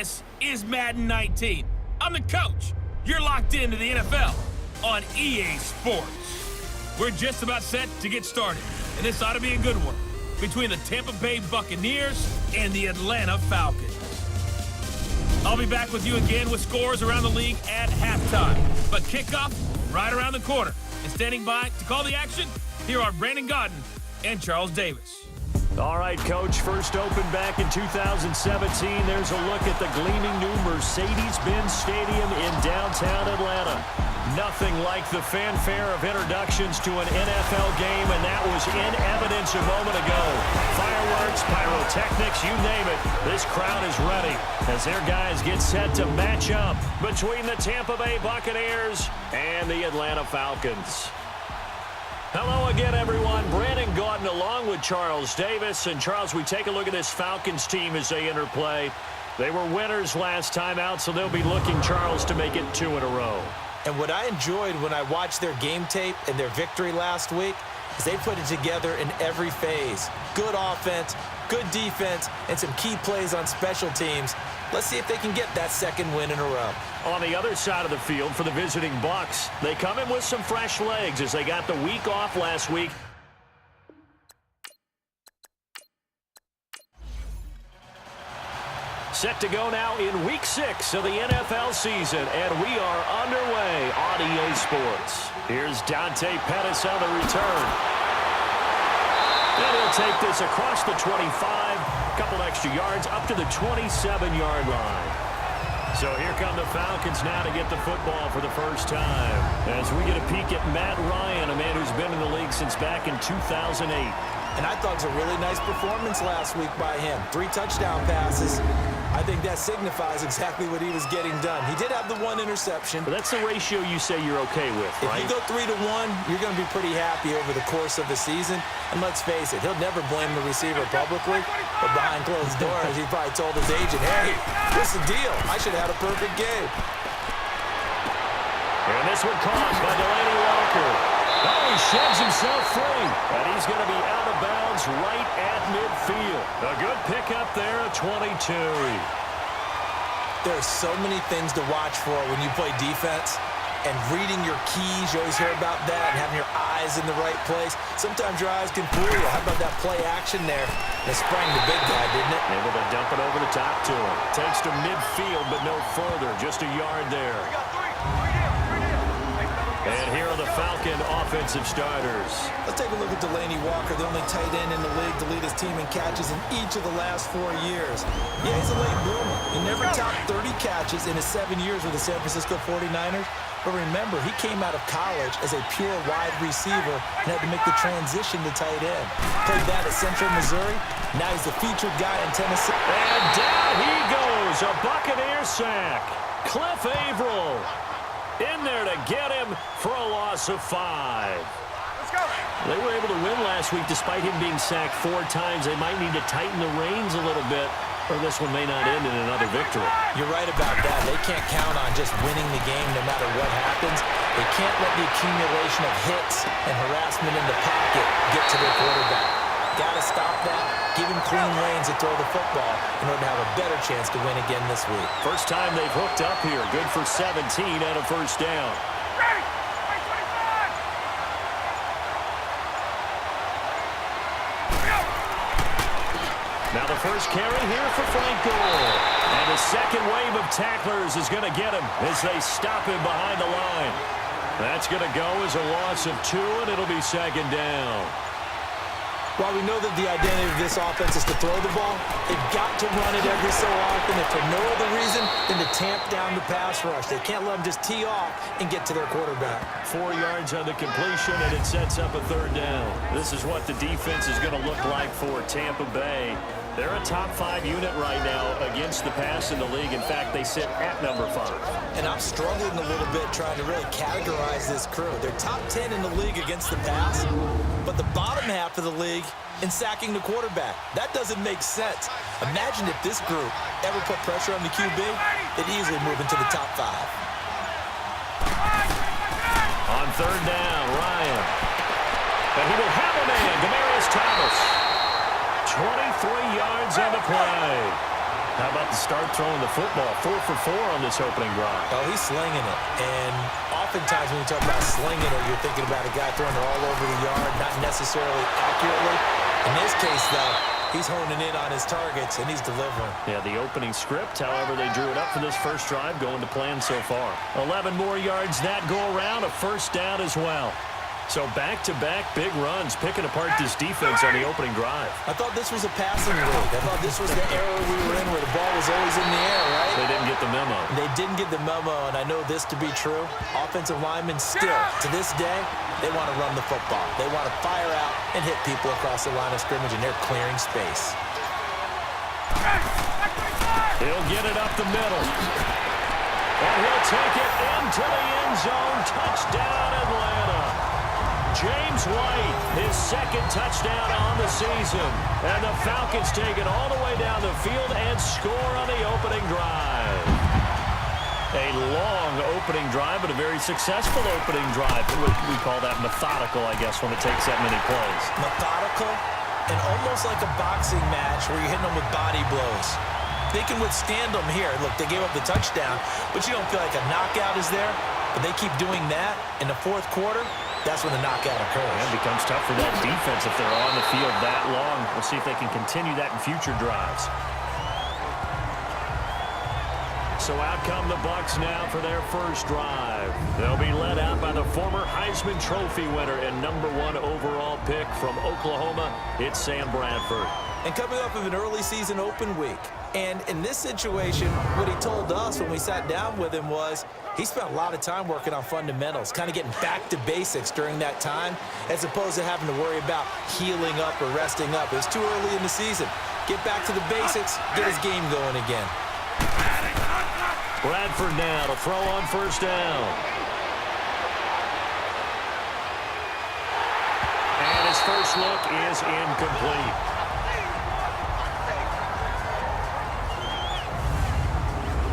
This is Madden 19. I'm the coach. You're locked into the NFL on EA Sports. We're just about set to get started, and this ought to be a good one between the Tampa Bay Buccaneers and the Atlanta Falcons. I'll be back with you again with scores around the league at halftime, but kickoff right around the corner. And standing by to call the action, here are Brandon Godden and Charles Davis. All right, Coach, first opened back in 2017. There's a look at the gleaming new Mercedes-Benz Stadium in downtown Atlanta. Nothing like the fanfare of introductions to an NFL game, and that was in evidence a moment ago. Fireworks, pyrotechnics, you name it. This crowd is ready as their guys get set to match up between the Tampa Bay Buccaneers and the Atlanta Falcons. Hello again, everyone. Brandon Godden along with Charles Davis. And, Charles, we take a look at this Falcons team as they enter play. They were winners last time out, so they'll be looking, Charles, to make it 2 in a row. And what I enjoyed when I watched their game tape and their victory last week is they put it together in every phase. Good offense, good defense, and some key plays on special teams. Let's see if they can get that second win in a row. On the other side of the field for the visiting Bucs, they come in with some fresh legs as they got the week off last week. Set to go now in Week 6 of the NFL season, and we are underway on EA Sports. Here's Dante Pettis on the return. And he'll take this across the 25, a couple extra yards up to the 27-yard line. So here come the Falcons now to get the football for the first time. As we get a peek at Matt Ryan, a man who's been in the league since back in 2008. And I thought it was a really nice performance last week by him. 3 touchdown passes. I think that signifies exactly what he was getting done. He did have the 1 interception. But that's the ratio you say you're okay with, right? If you go 3 to 1, you're going to be pretty happy over the course of the season. And let's face it, he'll never blame the receiver publicly, but behind closed doors, he probably told his agent, hey, what's the deal? I should have had a perfect game. And this one caught by Delaney Walker. Oh, he sheds himself free. And he's going to be out of bounds right at midfield. A good pickup there at 22. There are so many things to watch for when you play defense. And reading your keys, you always hear about that, and having your eyes in the right place. Sometimes your eyes can fool you. How about that play action there? It sprang the big guy, didn't it? Able to dump it over the top to him. Takes to midfield, but no further. Just a yard there. And here are the Falcon offensive starters. Let's take a look at Delaney Walker, the only tight end in the league to lead his team in catches in each of the last 4 years. Yeah, he's a late bloomer. He never topped 30 catches in his 7 years with the San Francisco 49ers. But remember, he came out of college as a pure wide receiver and had to make the transition to tight end. Played that at Central Missouri. Now he's the featured guy in Tennessee. And down he goes, a Buccaneer sack. Cliff Averill in there to get him for a loss of 5. Let's go. They were able to win last week despite him being sacked 4 times. They might need to tighten the reins a little bit, or this one may not end in another victory. You're right about that. They can't count on just winning the game no matter what happens. They can't let the accumulation of hits and harassment in the pocket get to their quarterback. Got to stop that. Give him clean lanes to throw the football in order to have a better chance to win again this week. First time they've hooked up here. Good for 17 and a first down. Now the first carry here for Frank Gore. And the second wave of tacklers is going to get him as they stop him behind the line. That's going to go as a loss of 2, and it'll be second down. While we know that the identity of this offense is to throw the ball, they've got to run it every so often, if for no other reason than to tamp down the pass rush. They can't let them just tee off and get to their quarterback. 4 yards on the completion, and it sets up a third down. This is what the defense is going to look like for Tampa Bay. They're a top 5 unit right now against the pass in the league. In fact, they sit at number 5. And I'm struggling a little bit trying to really categorize this crew. They're top 10 in the league against the pass, but the bottom half of the league in sacking the quarterback. That doesn't make sense. Imagine if this group ever put pressure on the QB, they'd easily move into the top 5. On third down, Ryan. And he will have a man, Demaryius Thomas. 23 yards on the play. How about the start throwing the football? 4 for 4 on this opening drive. Oh, he's slinging it. And oftentimes when you talk about slinging it, you're thinking about a guy throwing it all over the yard, not necessarily accurately. In this case, though, he's honing in on his targets, and he's delivering. Yeah, the opening script, however, they drew it up for this first drive, going to plan so far. 11 more yards that go around, a first down as well. So back-to-back big runs, picking apart this defense on the opening drive. I thought this was a passing league. I thought this was the era we were in where the ball was always in the air, right? They didn't get the memo. They didn't get the memo, and I know this to be true. Offensive linemen still, to this day, they want to run the football. They want to fire out and hit people across the line of scrimmage, and they're clearing space. He'll get it up the middle. And he'll take it into the end zone. Touchdown, Atlanta. James White, his second touchdown on the season. And the Falcons take it all the way down the field and score on the opening drive. A long opening drive, but a very successful opening drive. We call that methodical, I guess, when it takes that many plays. Methodical and almost like a boxing match where you're hitting them with body blows. They can withstand them here. Look, they gave up the touchdown, but you don't feel like a knockout is there. But they keep doing that in the fourth quarter. That's when the knockout occurs. It becomes tough for that defense if they're on the field that long. We'll see if they can continue that in future drives. So out come the Bucs now for their first drive. They'll be led out by the former Heisman Trophy winner and #1 overall pick from Oklahoma. It's Sam Bradford. And coming off of an early season open week. And in this situation, what he told us when we sat down with him was he spent a lot of time working on fundamentals, kind of getting back to basics during that time, as opposed to having to worry about healing up or resting up. It was too early in the season. Get back to the basics, get his game going again. Bradford now to throw on first down. And his first look is incomplete.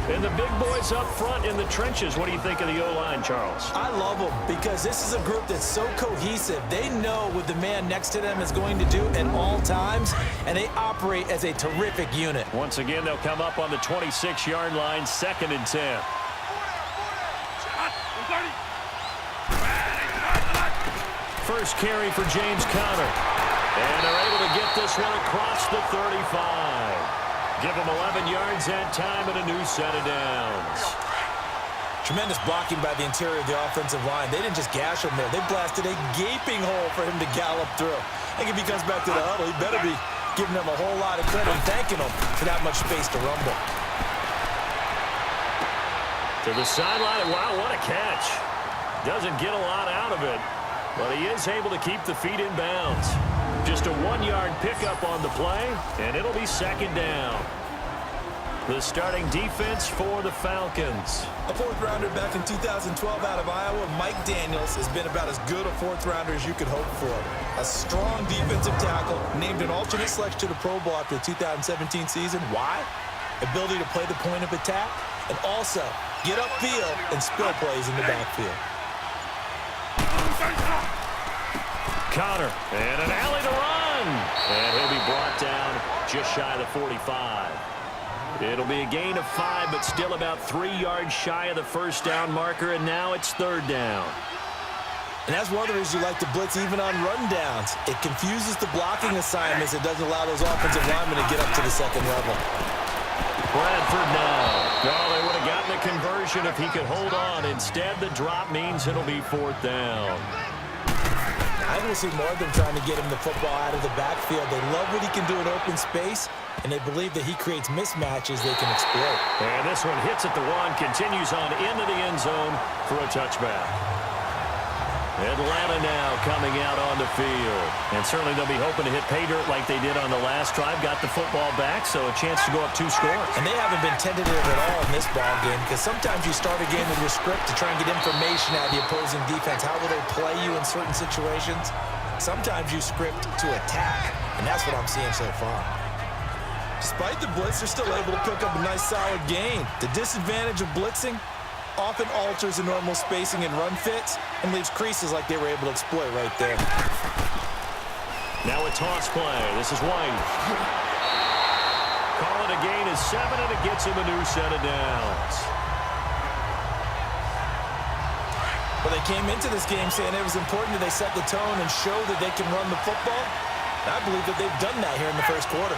And the big boys up front in the trenches. What do you think of the O-line, Charles? I love them because this is a group that's so cohesive. They know what the man next to them is going to do at all times, and they operate as a terrific unit. Once again, they'll come up on the 26-yard line, 2nd and 10. First carry for James Conner. And they're able to get this one across the 35. Give them 11 yards that time and a new set of downs. Tremendous blocking by the interior of the offensive line. They didn't just gash him there. They blasted a gaping hole for him to gallop through. I think if he comes back to the huddle, he better be giving them a whole lot of credit and thanking them for that much space to rumble. To the sideline. Wow, what a catch. Doesn't get a lot out of it, but he is able to keep the feet in bounds. Just a 1-yard pickup on the play, and it'll be 2nd down. The starting defense for the Falcons. A fourth-rounder back in 2012 out of Iowa, Mike Daniels has been about as good a fourth-rounder as you could hope for. A strong defensive tackle, named an alternate selection to the Pro Bowl after the 2017 season. Why? Ability to play the point of attack, and also get upfield and spill plays in the backfield. Conner, and an alley to run. And he'll be brought down just shy of the 45. It'll be a gain of 5, but still about 3 yards shy of the first down marker, and now it's 3rd down. And that's one of the reasons you like to blitz even on rundowns. It confuses the blocking assignments. It doesn't allow those offensive linemen to get up to the second level. Bradford now. Oh, they would have gotten a conversion if he could hold on. Instead, the drop means it'll be 4th down. I will see more of them trying to get him the football out of the backfield. They love what he can do in open space, and they believe that he creates mismatches they can exploit. And this one hits at the 1, continues on into the end zone for a touchback. Atlanta now coming out on the field. And certainly they'll be hoping to hit pay dirt like they did on the last drive. Got the football back, so a chance to go up 2 scores. And they haven't been tentative at all in this ball game, because sometimes you start a game with your script to try and get information out of the opposing defense. How will they play you in certain situations? Sometimes you script to attack, and that's what I'm seeing so far. Despite the blitz, they're still able to pick up a nice solid gain. The disadvantage of blitzing often alters the normal spacing and run fits and leaves creases like they were able to exploit right there. Now a toss play. This is White. Calling and a gain is 7, and it gets him a new set of downs. Well, they came into this game saying it was important that they set the tone and show that they can run the football. And I believe that they've done that here in the first quarter.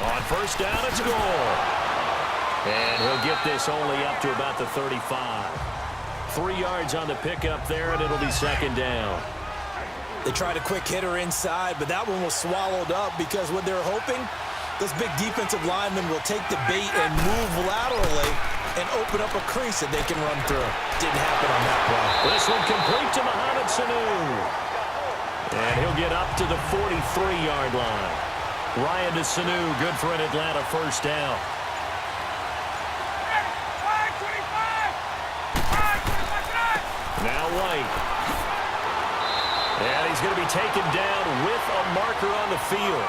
On first down, it's goal. And he'll get this only up to about the 35. 3 yards on the pickup there, and it'll be second down. They tried a quick hitter inside, but that one was swallowed up because what they're hoping, those big defensive linemen will take the bait and move laterally and open up a crease that they can run through. Didn't happen on that play. This one complete to Mohamed Sanu. And he'll get up to the 43-yard line. Ryan to Sanu, good for an Atlanta first down. Now White. And he's going to be taken down with a marker on the field.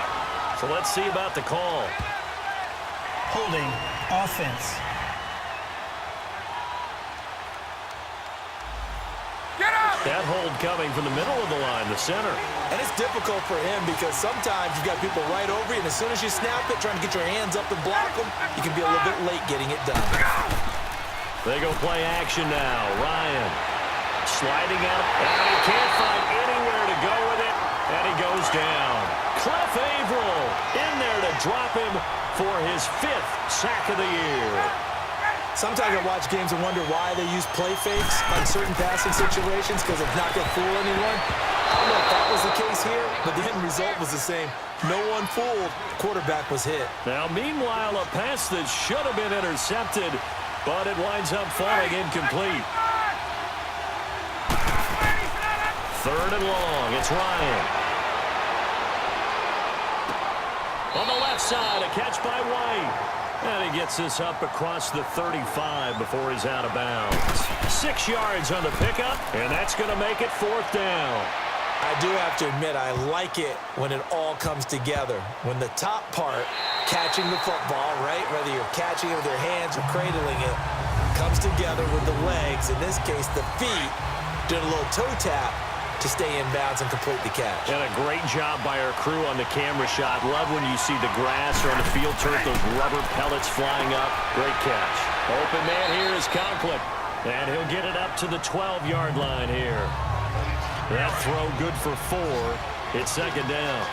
So let's see about the call. Holding offense. That hold coming from the middle of the line, the center. And it's difficult for him because sometimes you've got people right over you, and as soon as you snap it, trying to get your hands up and block them, you can be a little bit late getting it done. They go play action now. Ryan sliding out, and he can't find anywhere to go with it, and he goes down. Cliff Averill in there to drop him for his 5th sack of the year. Sometimes I watch games and wonder why they use play fakes on certain passing situations because it's not going to fool anyone. I don't know if that was the case here, but the end result was the same. No one fooled. The quarterback was hit. Now, meanwhile, a pass that should have been intercepted, but it winds up falling incomplete. 3rd and long. It's Ryan. On the left side, a catch by White. And he gets this up across the 35 before he's out of bounds. 6 yards on the pickup, and that's going to make it 4th down. I do have to admit, I like it when it all comes together. When the top part, catching the football, right, whether you're catching it with your hands or cradling it, comes together with the legs, in this case the feet, doing a little toe tap to stay in bounds and complete the catch. And a great job by our crew on the camera shot. Love when you see the grass or on the field turf, those rubber pellets flying up. Great catch. Open man here is Conklin. And he'll get it up to the 12-yard line here. That throw good for 4. It's second down.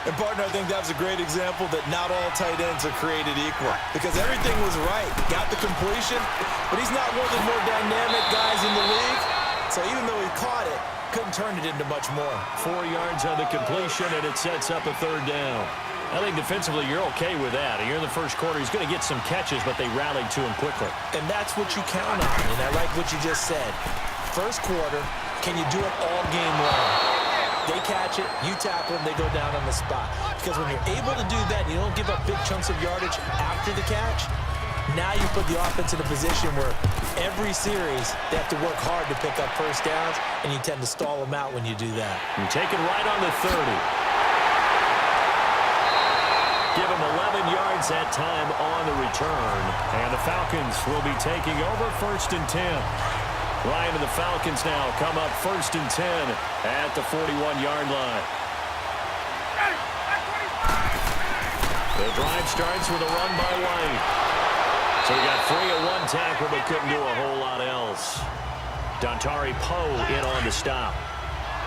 And, partner, I think that was a great example that not all tight ends are created equal because everything was right. Got the completion, but he's not one of the more dynamic guys in the league. So even though he caught it, couldn't turn it into much more. 4 yards on the completion, and it sets up a 3rd down. I think defensively you're okay with that. Here in the first quarter, he's going to get some catches, but they rallied to him quickly. And that's what you count on, and I like what you just said. First quarter, can you do it all game long? They catch it, you tackle them, they go down on the spot. Because when you're able to do that, and you don't give up big chunks of yardage after the catch, now you put the offense in a position where every series they have to work hard to pick up first downs, and you tend to stall them out when you do that. You take it right on the 30. Give him 11 yards that time on the return. And the Falcons will be taking over 1st and 10. Ryan and the Falcons now come up 1st and 10 at the 41-yard line. The drive starts with a run by White. So we got 3 at 1 tackle, but couldn't do a whole lot else. Dontari Poe in on the stop.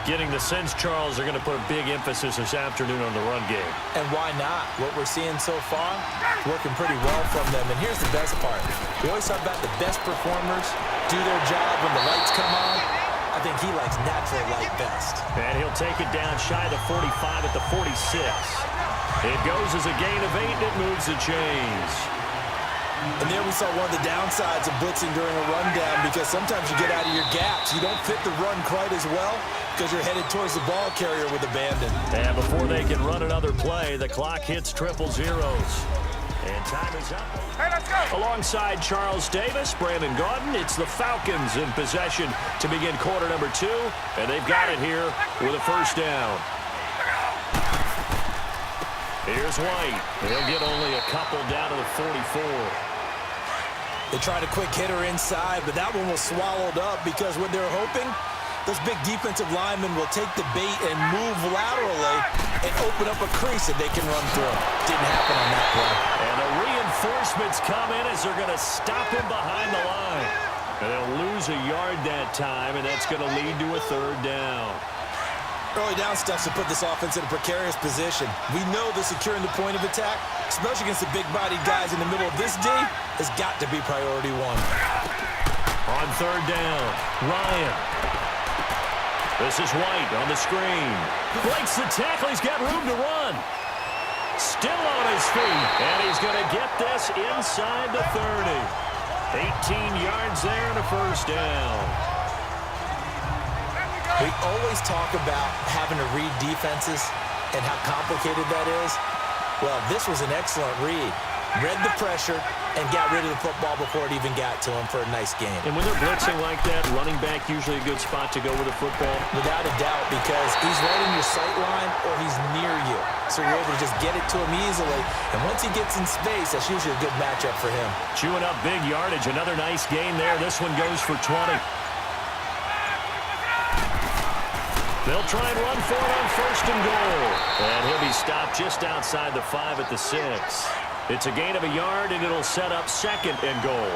Getting the sense, Charles, they're going to put a big emphasis this afternoon on the run game. And why not? What we're seeing so far, working pretty well from them. And here's the best part. We always talk about the best performers do their job when the lights come on. I think he likes natural light best. And he'll take it down shy of the 45 at the 46. It goes as a gain of 8, and it moves the chains. And there we saw one of the downsides of blitzing during a rundown because sometimes you get out of your gaps. You don't fit the run quite as well because you're headed towards the ball carrier with abandon. And before they can run another play, the clock hits 000. And time is up. Hey, let's go. Alongside Charles Davis, Brandon Gaudin, it's the Falcons in possession to begin quarter number 2. And they've got it here with a first down. Here's White. He'll get only a couple down to the 44. They tried a quick hitter inside, but that one was swallowed up because what they're hoping Those big defensive linemen will take the bait and move laterally and open up a crease that they can run through. Didn't happen on that play. And the reinforcements come in as they're going to stop him behind the line. And they'll lose a yard that time, and that's going to lead to a third down. Early down stuff to put this offense in a precarious position. We know the securing the point of attack, especially against the big-bodied guys in the middle of this D, has got to be priority one. On third down, Ryan. This is White on the screen. Breaks the tackle. He's got room to run. Still on his feet. And he's going to get this inside the 30. 18 yards there and a first down. We always talk about having to read defenses and how complicated that is. Well, this was an excellent read. Read the pressure and got rid of the football before it even got to him for a nice game. And when they're blitzing like that, running back usually a good spot to go with the football. Without a doubt, because he's right in your sight line or he's near you. So you're able to just get it to him easily. And once he gets in space, that's usually a good matchup for him. Chewing up big yardage. Another nice gain there. This one goes for 20. They'll try and run for it on first and goal. And he'll be stopped just outside the 5 at the 6. It's a gain of a yard, and it'll set up second and goal.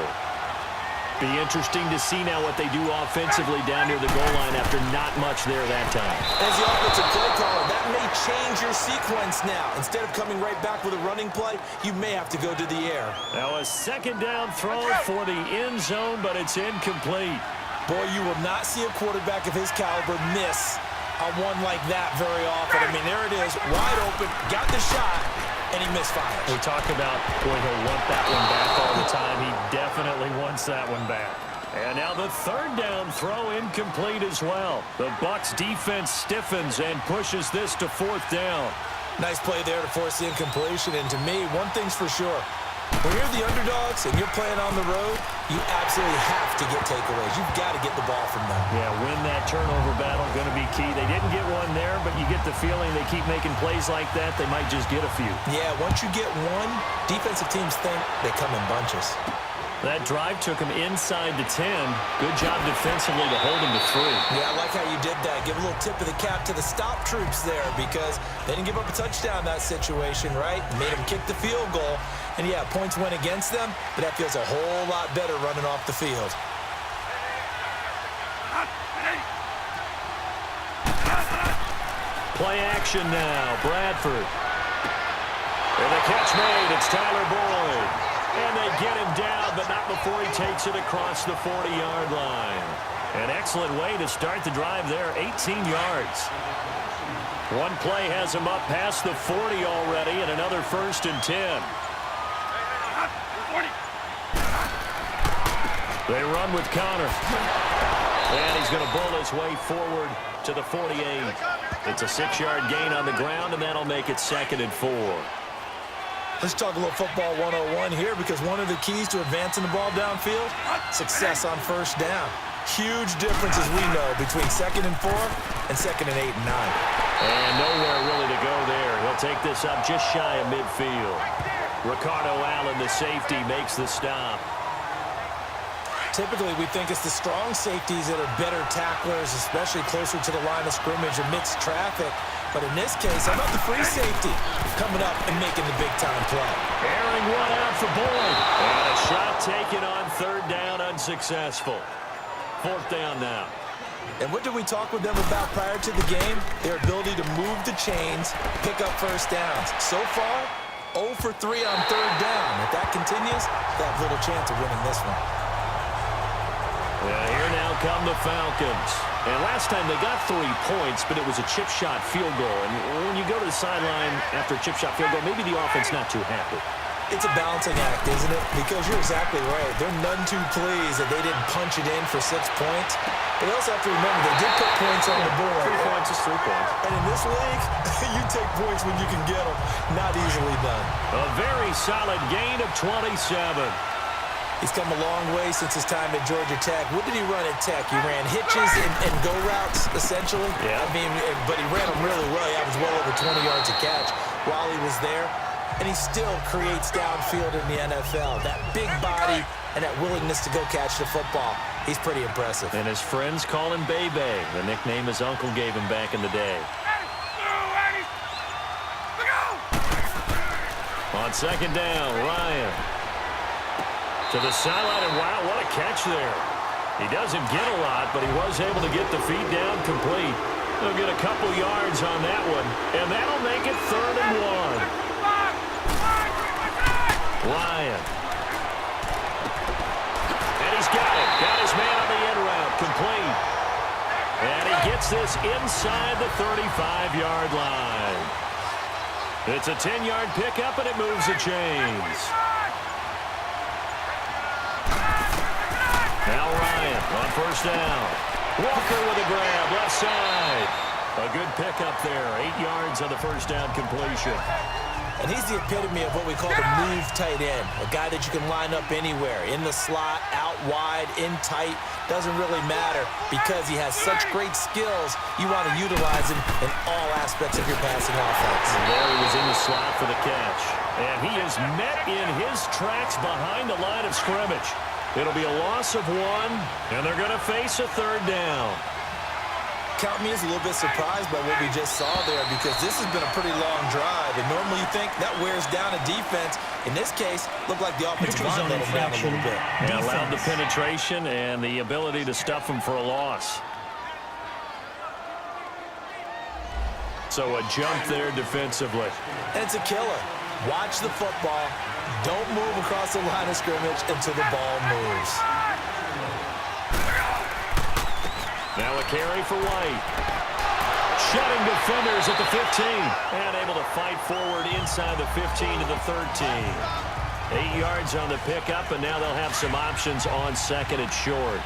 Be interesting to see now what they do offensively down near the goal line after not much there that time. As the offensive play caller, that may change your sequence now. Instead of coming right back with a running play, you may have to go to the air. Now a second down throw for the end zone, but it's incomplete. Boy, you will not see a quarterback of his caliber miss on one like that very often. I mean, there it is, wide open, got the shot, and he misfires. We talk about, boy, he'll want that one back all the time. He definitely wants that one back. And now the third down throw incomplete as well. The Bucs defense stiffens and pushes this to fourth down. Nice play there to force the incompletion. And to me, one thing's for sure. When you're the underdogs and you're playing on the road, you absolutely have to get takeaways. You've got to get the ball from them. Yeah, win that turnover battle, going to be key. They didn't get one there, but you get the feeling they keep making plays like that, they might just get a few. Yeah, once you get one, defensive teams think they come in bunches. That drive took him inside the 10. Good job defensively to hold him to 3. Yeah, I like how you did that. Give a little tip of the cap to the stop troops there because they didn't give up a touchdown in that situation, right? Made them kick the field goal. And, yeah, points went against them, but that feels a whole lot better running off the field. Play action now. Bradford. And the catch made. It's Tyler Boyd. And they get him down, but not before he takes it across the 40-yard line. An excellent way to start the drive there, 18 yards. One play has him up past the 40 already, and another first and 10. They run with Connor. And he's going to bull his way forward to the 48. It's a 6-yard gain on the ground, and that'll make it 2nd and 4. Let's talk a little football 101 here because one of the keys to advancing the ball downfield, success on first down. Huge difference, as we know, between 2nd and 4 and 2nd and 8 and 9. And nowhere really to go there. He'll take this up just shy of midfield. Ricardo Allen, the safety, makes the stop. Typically, we think it's the strong safeties that are better tacklers, especially closer to the line of scrimmage amidst traffic. But in this case, how about the free safety coming up and making the big-time play? Airing one out for Boyd. And a shot taken on third down, unsuccessful. Fourth down now. And what did we talk with them about prior to the game? Their ability to move the chains, pick up first downs. So far, 0 for 3 on third down. If that continues, they have little chance of winning this one. Yeah, here now come the Falcons. And last time they got 3 points, but it was a chip shot field goal. And when you go to the sideline after a chip shot field goal, maybe the offense not too happy. It's a balancing act, isn't it? Because you're exactly right. They're none too pleased that they didn't punch it in for 6 points. But they also have to remember they did put points on the board. 3 points is 3 points. And in this league, you take points when you can get them. Not easily done. A very solid gain of 27. He's come a long way since his time at Georgia Tech. What did he run at Tech? He ran hitches and go routes, essentially. Yeah. I mean, but he ran them really well. He averaged well over 20 yards a catch while he was there. And he still creates downfield in the NFL. That big body and that willingness to go catch the football. He's pretty impressive. And his friends call him Bebe, the nickname his uncle gave him back in the day. On second down, Ryan. To the sideline, and wow, what a catch there. He doesn't get a lot, but he was able to get the feet down complete. He'll get a couple yards on that one, and that'll make it 3rd and 1. Ryan. And he's got it. Got his man on the end route, complete. And he gets this inside the 35-yard line. It's a 10-yard pickup, and it moves the chains. Now Ryan on first down. Walker with a grab, left side. A good pickup there. 8 yards on the first down completion. And he's the epitome of what we call the move tight end. A guy that you can line up anywhere. In the slot, out wide, in tight. Doesn't really matter because he has such great skills. You want to utilize him in all aspects of your passing offense. And there he was in the slot for the catch. And he is met in his tracks behind the line of scrimmage. It'll be a loss of 1, and they're going to face a 3rd down. Count me as a little bit surprised by what we just saw there because this has been a pretty long drive, and normally you think that wears down a defense. In this case, looked like the offensive line let him down a little bit. And allowed the penetration and the ability to stuff him for a loss. So a jump there defensively. And it's a killer. Watch the football. Don't move across the line of scrimmage until the ball moves. Now a carry for White. Shutting defenders at the 15. And able to fight forward inside the 15 to the 13. 8 yards on the pickup, and now they'll have some options on second and short.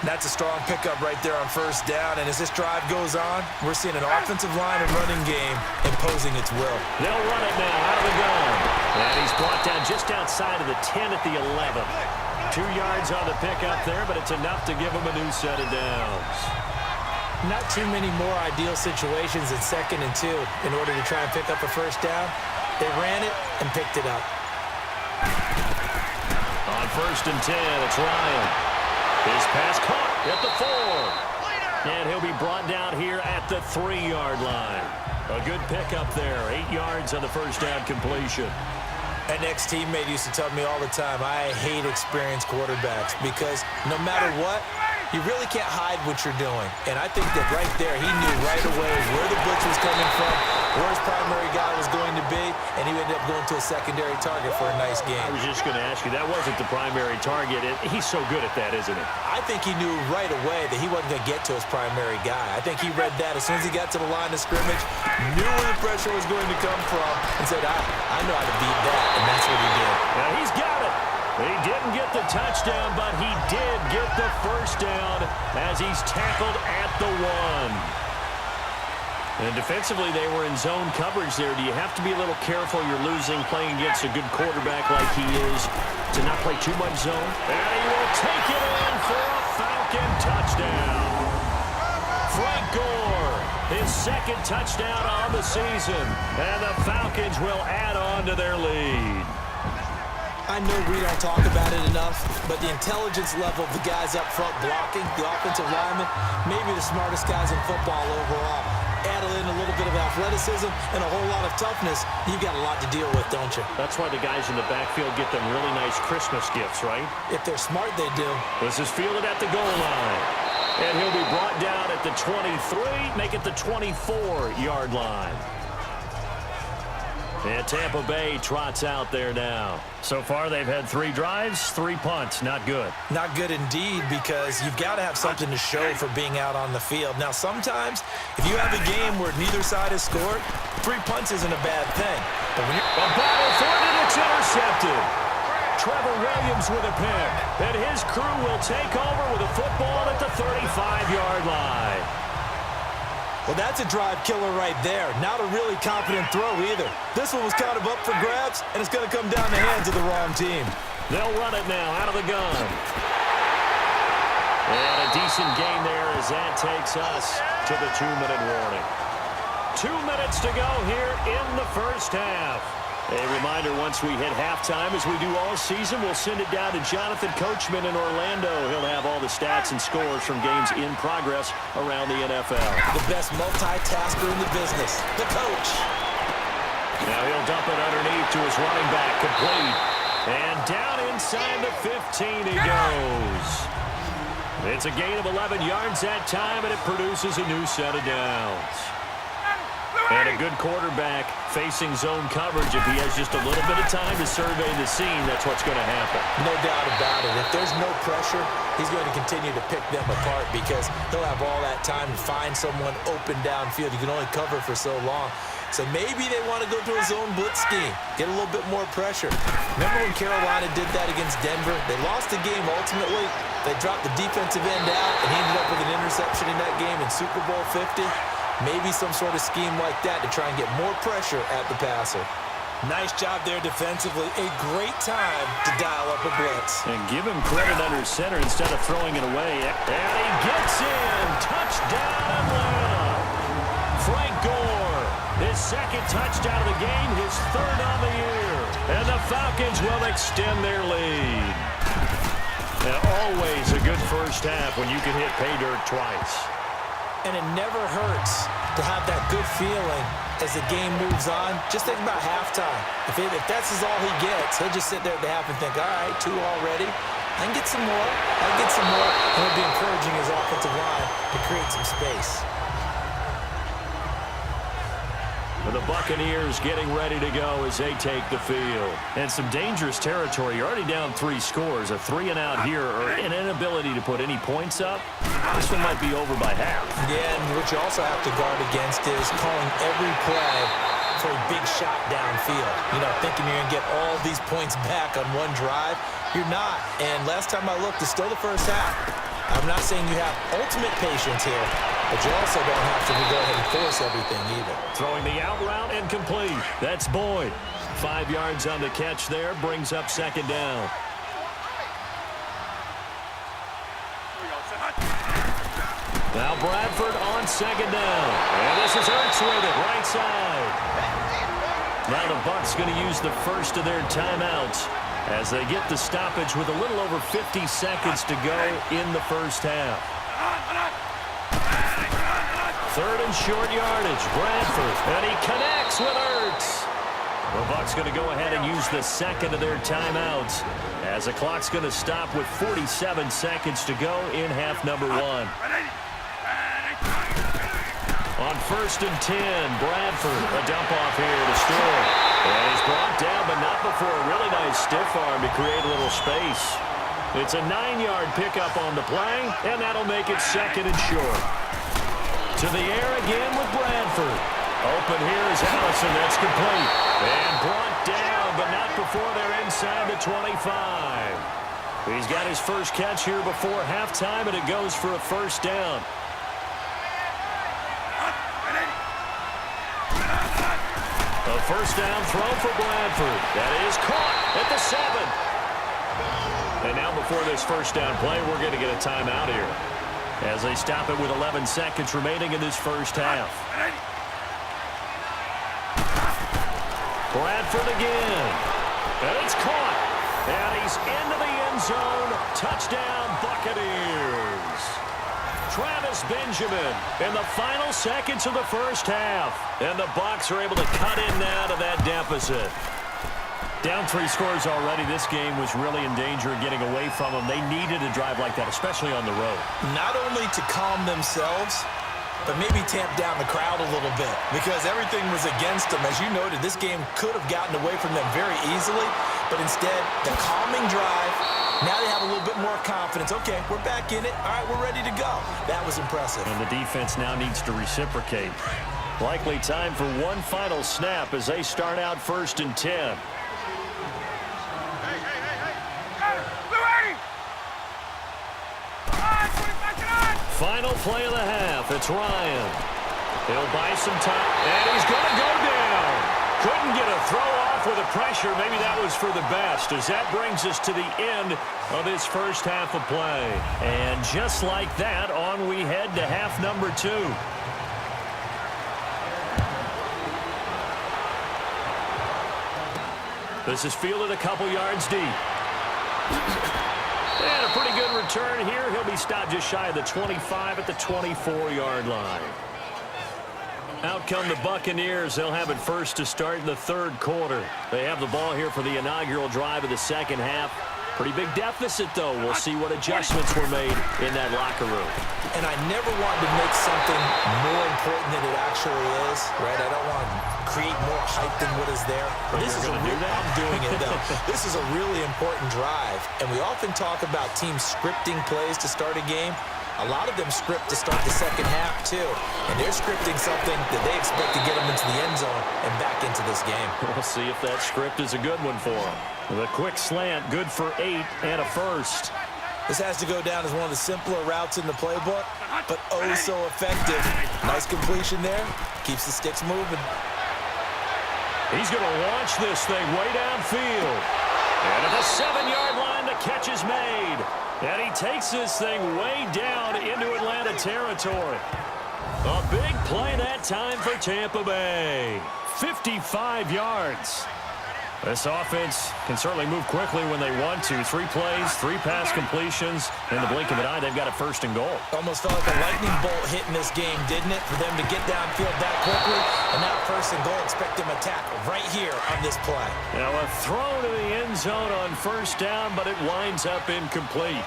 That's a strong pickup right there on first down. And as this drive goes on, we're seeing an offensive line and running game imposing its will. They'll run it now out of the gun. And he's brought down just outside of the 10 at the 11. 2 yards on the pickup there, but it's enough to give him a new set of downs. Not too many more ideal situations at 2nd and 2 in order to try and pick up a first down. They ran it and picked it up. On 1st and 10, it's Ryan. His pass caught at the 4. And he'll be brought down here at the 3-yard line. A good pickup there. 8 yards on the first down completion. An ex-teammate used to tell me all the time, I hate experienced quarterbacks because no matter what, you really can't hide what you're doing. And I think that right there, he knew right away where the blitz was coming from, where his primary guy was going to be, and he ended up going to a secondary target for a nice game. I was just going to ask you, that wasn't the primary target. He's so good at that, isn't he? I think he knew right away that he wasn't going to get to his primary guy. I think he read that as soon as he got to the line of scrimmage, knew where the pressure was going to come from, and said, I know how to beat that, and that's what he did. Now he's got it. He didn't get the touchdown, but he did get the first down as he's tackled at the 1. And defensively, they were in zone coverage there. Do you have to be a little careful? You're losing, playing against a good quarterback like he is, to not play too much zone. And he will take it in for a Falcon touchdown. Frank Gore, his 2nd touchdown on the season. And the Falcons will add on to their lead. I know we don't talk about it enough, but the intelligence level of the guys up front blocking, the offensive linemen, maybe the smartest guys in football overall. Add in a little bit of athleticism and a whole lot of toughness, you've got a lot to deal with, don't you? That's why the guys in the backfield get them really nice Christmas gifts, right? If they're smart, they do. This is fielded at the goal line. And he'll be brought down at the 23, make it the 24-yard line. And Tampa Bay trots out there now. So far, they've had 3 drives, 3 punts. Not good. Not good indeed, because you've got to have something to show for being out on the field. Now, sometimes, if you have a game where neither side has scored, 3 punts isn't a bad thing. But when you're a battle for it, and it's intercepted. Trevor Williams with a pick. And his crew will take over with a football at the 35-yard line. Well, that's a drive killer right there. Not a really confident throw either. This one was kind of up for grabs, and it's going to come down the hands of the wrong team. They'll run it now out of the gun. And a decent gain there as that takes us to the 2-minute warning. 2 minutes to go here in the first half. A reminder, once we hit halftime, as we do all season, we'll send it down to Jonathan Coachman in Orlando. He'll have all the stats and scores from games in progress around the NFL. The best multitasker in the business, the coach. Now he'll dump it underneath to his running back, complete. And down inside the 15 he goes. It's a gain of 11 yards that time, and it produces a new set of downs. And a good quarterback facing zone coverage. If he has just a little bit of time to survey the scene, that's what's going to happen. No doubt about it. If there's no pressure, he's going to continue to pick them apart because he'll have all that time to find someone open downfield. You can only cover for so long. So maybe they want to go to a zone blitz scheme, get a little bit more pressure. Remember when Carolina did that against Denver? They lost the game ultimately. They dropped the defensive end out, and he ended up with an interception in that game in Super Bowl 50. Maybe some sort of scheme like that to try and get more pressure at the passer. Nice job there defensively. A great time to dial up a blitz. And give him credit under center instead of throwing it away. And he gets in. Touchdown, Atlanta. Frank Gore, his second touchdown of the game, his third on the year. And the Falcons will extend their lead. Now, always a good first half when you can hit pay dirt twice. And it never hurts to have that good feeling as the game moves on. Just think about halftime. If that's all he gets, he'll just sit there at the half and think, all right, 2 already. I can get some more. I can get some more. And he'll be encouraging his offensive line to create some space. The Buccaneers getting ready to go as they take the field. And some dangerous territory. You're already down 3 scores. A 3-and-out here or an inability to put any points up. This one might be over by half. Yeah, and what you also have to guard against is calling every play for a big shot downfield. You know, thinking you're going to get all these points back on one drive. You're not. And last time I looked, it's still the first half. I'm not saying you have ultimate patience here, but you also don't have to go ahead and force everything either. Throwing the out route and complete. That's Boyd. 5 yards on the catch there. Brings up second down. Now Bradford on second down. And this is Ertz with it, right side. Now the Bucs going to use the first of their timeouts as they get the stoppage with a little over 50 seconds to go in the first half. Third and short yardage, Bradford, and he connects with Ertz. The Bucs going to go ahead and use the second of their timeouts as the clock's going to stop with 47 seconds to go in half number 1. On first and 10, Bradford, a dump off here to Stewart. And he's brought down, but not before a really nice stiff arm to create a little space. It's a 9-yard pickup on the play, and that'll make it second and short. To the air again with Bradford. Open here is Allison. That's complete. And brought down, but not before they're inside the 25. He's got his first catch here before halftime, and it goes for a first down. A first down throw for Bradford. That is caught at the 7. And now before this first down play, we're going to get a timeout here as they stop it with 11 seconds remaining in this first half. Bradford again. And it's caught. And he's into the end zone. Touchdown, Buccaneers. Travis Benjamin in the final seconds of the first half. And the Bucs are able to cut in now to that deficit. Down 3 scores already. This game was really in danger of getting away from them. They needed a drive like that, especially on the road. Not only to calm themselves, but maybe tamp down the crowd a little bit because everything was against them. As you noted, this game could have gotten away from them very easily, but instead, the calming drive, now they have a little bit more confidence. Okay, we're back in it. All right, we're ready to go. That was impressive. And the defense now needs to reciprocate. Likely time for one final snap as they start out first and 10. Final play of the half. It's Ryan. He'll buy some time, and he's going to go down. Couldn't get a throw off with the pressure. Maybe that was for the best, as that brings us to the end of this first half of play. And just like that, on we head to half number 2. This is fielded a couple yards deep. And a pretty good return here. He'll be stopped just shy of the 25 at the 24-yard line. Out come the Buccaneers. They'll have it first to start in the third quarter. They have the ball here for the inaugural drive of the second half. Pretty big deficit, though. We'll see what adjustments were made in that locker room. And I never wanted to make something more important than it actually is, right? I don't want to create more hype than what is there. This is going to do that? I'm doing it, though. This is a really important drive. And we often talk about teams scripting plays to start a game. A lot of them script to start the second half, too. And they're scripting something that they expect to get them into the end zone and back into this game. We'll see if that script is a good one for them. The quick slant, good for 8 and a first. This has to go down as one of the simpler routes in the playbook, but oh so effective. Nice completion there. Keeps the sticks moving. He's going to launch this thing way downfield. And at the 7-yard line, the catch is made. And he takes this thing way down into Atlanta territory. A big play that time for Tampa Bay. 55 yards. This offense can certainly move quickly when they want to. 3 plays, 3 pass completions. In the blink of an eye, they've got a first and goal. Almost felt like a lightning bolt hitting this game, didn't it? For them to get downfield that quickly. And now first and goal, expect them to tackle right here on this play. Now a throw to the end zone on first down, but it winds up incomplete.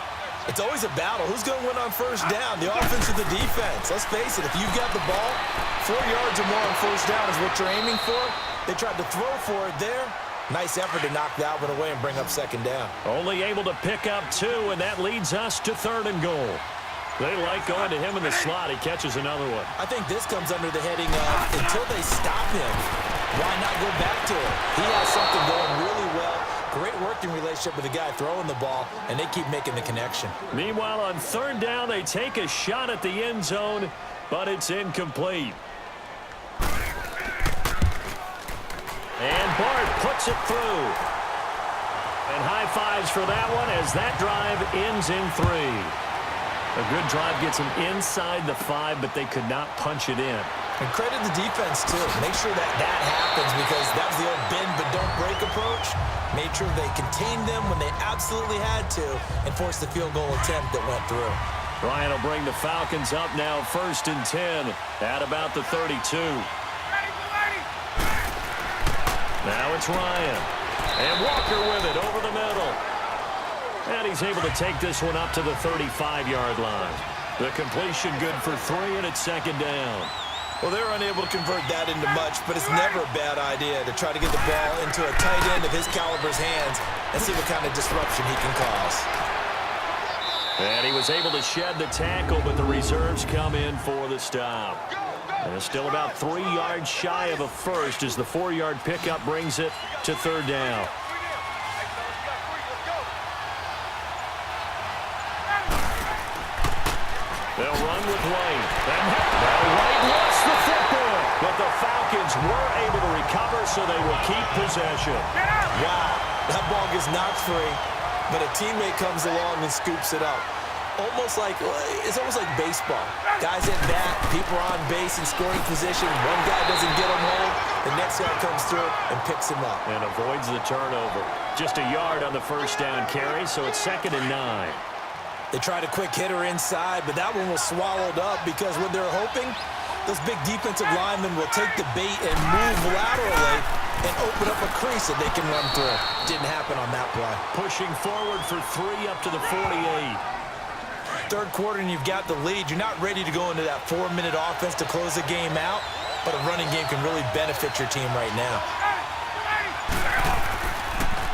It's always a battle. Who's going to win on first down? The offense or the defense? Let's face it, if you've got the ball, 4 yards or more on first down is what you're aiming for. They tried to throw for it there. Nice effort to knock that one away and bring up second down. Only able to pick up 2, and that leads us to third and goal. They like going to him in the slot. He catches another one. I think this comes under the heading of until they stop him, why not go back to him? He has something going really well. Great working relationship with the guy throwing the ball, and they keep making the connection. Meanwhile, on third down, they take a shot at the end zone, but it's incomplete. And Bart puts it through. And high fives for that one as that drive ends in 3. A good drive gets them inside the 5, but they could not punch it in. And credit the defense, too. Make sure that happens because that was the old bend but don't break approach. Made sure they contained them when they absolutely had to and forced the field goal attempt that went through. Ryan will bring the Falcons up now first and 10 at about the 32. Now it's Ryan. And Walker with it over the middle. And he's able to take this one up to the 35-yard line. The completion good for 3, and it's second down. Well, they're unable to convert that into much, but it's never a bad idea to try to get the ball into a tight end of his caliber's hands and see what kind of disruption he can cause. And he was able to shed the tackle, but the reserves come in for the stop. And it's still about 3 yards shy of a first as the 4-yard pickup brings it to third down. They'll run with White. And White lost the football. But the Falcons were able to recover, so they will keep possession. Wow, that ball gets knocked free, but a teammate comes along and scoops it up. It's almost like baseball. Guys at bat, people are on base in scoring position. One guy doesn't get him home. The next guy comes through and picks him up. And avoids the turnover. Just a yard on the first down carry, so it's second and 9. They tried a quick hitter inside, but that one was swallowed up because what they're hoping, those big defensive linemen will take the bait and move laterally and open up a crease that they can run through. Didn't happen on that play. Pushing forward for 3 up to the 48. Third quarter and you've got the lead. You're not ready to go into that 4-minute offense to close the game out, but a running game can really benefit your team right now.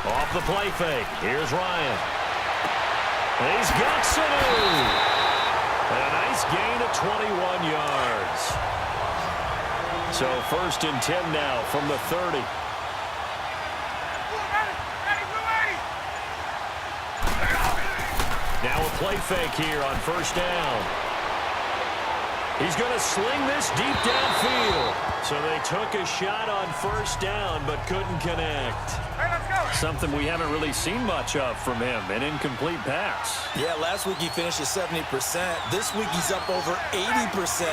Off the play fake. Here's Ryan. He's got Sanu. A nice gain of 21 yards. So first and 10 now from the 30. Now a play fake here on first down. He's going to sling this deep downfield. So they took a shot on first down but couldn't connect. Something we haven't really seen much of from him, an incomplete pass. Yeah, last week he finished at 70%. This week he's up over 80%.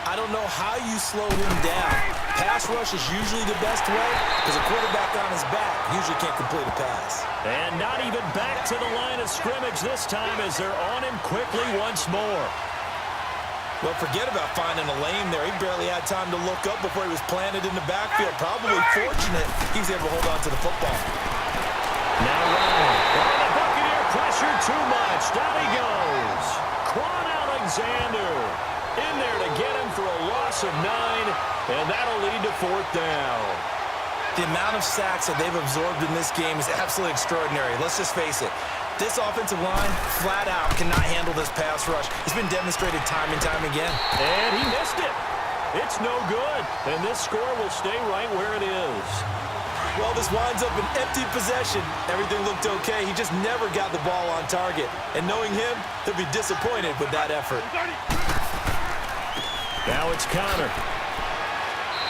I don't know how you slow him down. Pass rush is usually the best way because a quarterback on his back usually can't complete a pass. And not even back to the line of scrimmage this time as they're on him quickly once more. Well, forget about finding a lane there. He barely had time to look up before he was planted in the backfield. Probably fortunate he was able to hold on to the football. Now Ryan. Oh, the Buccaneer pressure too much. Down he goes. Quan Alexander in there to get him for a loss of 9, and that'll lead to 4th down. The amount of sacks that they've absorbed in this game is absolutely extraordinary. Let's just face it. This offensive line, flat out, cannot handle this pass rush. It's been demonstrated time and time again. And he missed it. It's no good. And this score will stay right where it is. Well, this winds up an empty possession. Everything looked okay. He just never got the ball on target. And knowing him, he'll be disappointed with that effort. Now it's Connor.